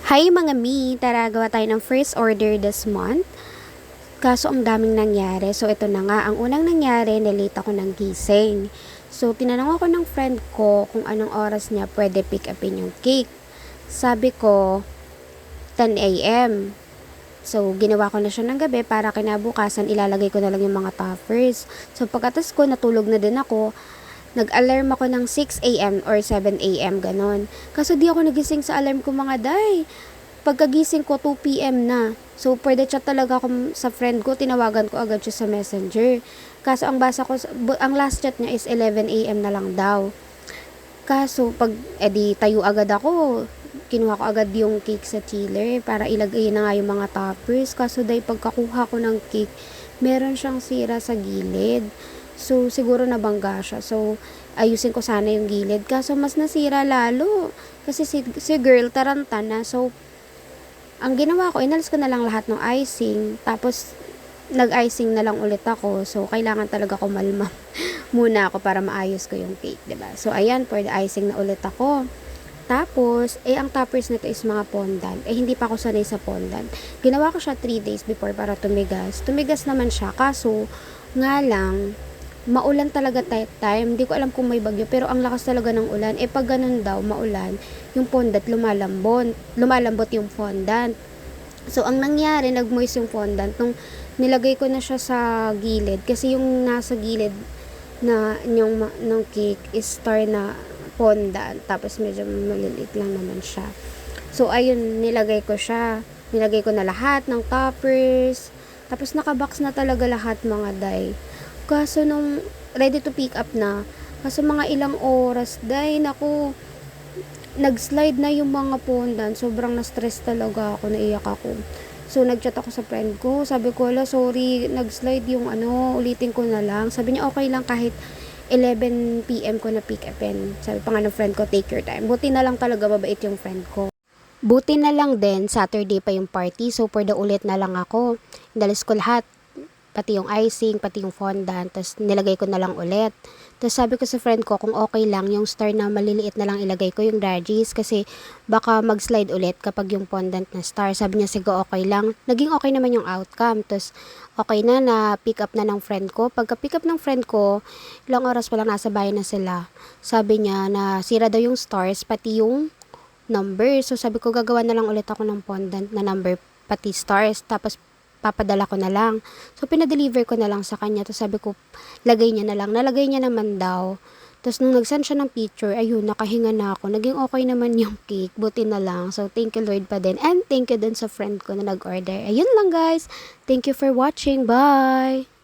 Hi mga mi! Tara, gawa tayo ng first order this month. Kaso ang daming nangyari. So ito na nga, ang unang nangyari, nalate ako ng gising. So tinanong ako ng friend ko kung anong oras niya pwede pick upin yung cake. Sabi ko, 10 a.m. So ginawa ko na siya ng gabi para kinabukasan ilalagay ko na lang yung mga toppers. So pagkatas ko, natulog na din ako. Nag-alarm ako ng 6 a.m. or 7 a.m. ganon. Kaso di ako nagising sa alarm ko mga day. Pagkagising ko, 2 p.m. na. So, pwede chat talaga ako sa friend ko. Tinawagan ko agad siya sa messenger. Kaso, ang basa ko, ang last chat niya is 11 a.m. na lang daw. Kaso, edi tayo agad ako. Kinuha ko agad yung cake sa chiller para ilagay na nga yung mga toppers. Kaso, dahil pagkakuha ko ng cake, meron siyang sira sa gilid. So, siguro nabangga siya. So, ayusin ko sana yung gilid. Kaso, mas nasira lalo. Kasi si girl, taranta na. So, ang ginawa ko, inalis ko na lang lahat ng icing. Tapos, nag-icing na lang ulit ako. So, kailangan talaga kumalma muna ako para maayos ko yung cake, diba? So, ayan, for the icing na ulit ako. Tapos, ang toppers nito is mga fondant. Hindi pa ako sanay sa fondant. Ginawa ko siya 3 days before para tumigas. Tumigas naman siya. Kaso, nga lang, maulan talaga time. Hindi ko alam kung may bagyo, pero ang lakas talaga ng ulan. Pag ganun daw, maulan, yung fondant lumalambot. Lumalambot yung fondant. So, ang nangyari, nag-moist yung fondant. Nung nilagay ko na siya sa gilid, kasi yung nasa gilid na yung ng cake is star na fondant. Tapos, medyo maliliit lang naman siya. So, ayun, nilagay ko siya. Nilagay ko na lahat ng toppers. Tapos, nakabox na talaga lahat mga day. Kaso nung ready to pick up na, kaso mga ilang oras, naku, nag-slide na yung mga fondant. Sobrang na-stress talaga ako, naiyak ako. So, nag-chat ako sa friend ko. Sabi ko, sorry, nag-slide yung ulitin ko na lang. Sabi niya, okay lang kahit 11 p.m. ko na pick upin. Sabi pa nga ng friend ko, take your time. Buti na lang talaga mabait yung friend ko. Buti na lang din, Saturday pa yung party. So, for the ulit na lang ako. Inalis ko lahat. Pati yung icing, pati yung fondant, tapos nilagay ko na lang ulit. Tapos sabi ko sa friend ko kung okay lang yung star na maliliit na lang ilagay ko yung Dargis kasi baka mag-slide ulit kapag yung fondant na star. Sabi niya sige okay lang. Naging okay naman yung outcome. Tapos okay na pick up na ng friend ko. Pagka pick up ng friend ko, ilang oras pa lang nasa bahay na sila. Sabi niya na sira daw yung stars pati yung number. So sabi ko gagawa na lang ulit ako ng fondant na number pati stars. Tapos papadala ko na lang. So, pinadeliver ko na lang sa kanya. Tapos sabi ko, lagay niya na lang. Nalagay niya naman daw. Tapos nung nag-send siya ng picture, ayun, nakahinga na ako. Naging okay naman yung cake. Buti na lang. So, thank you Lord pa din. And thank you din sa friend ko na nag-order. Ayun lang guys. Thank you for watching. Bye!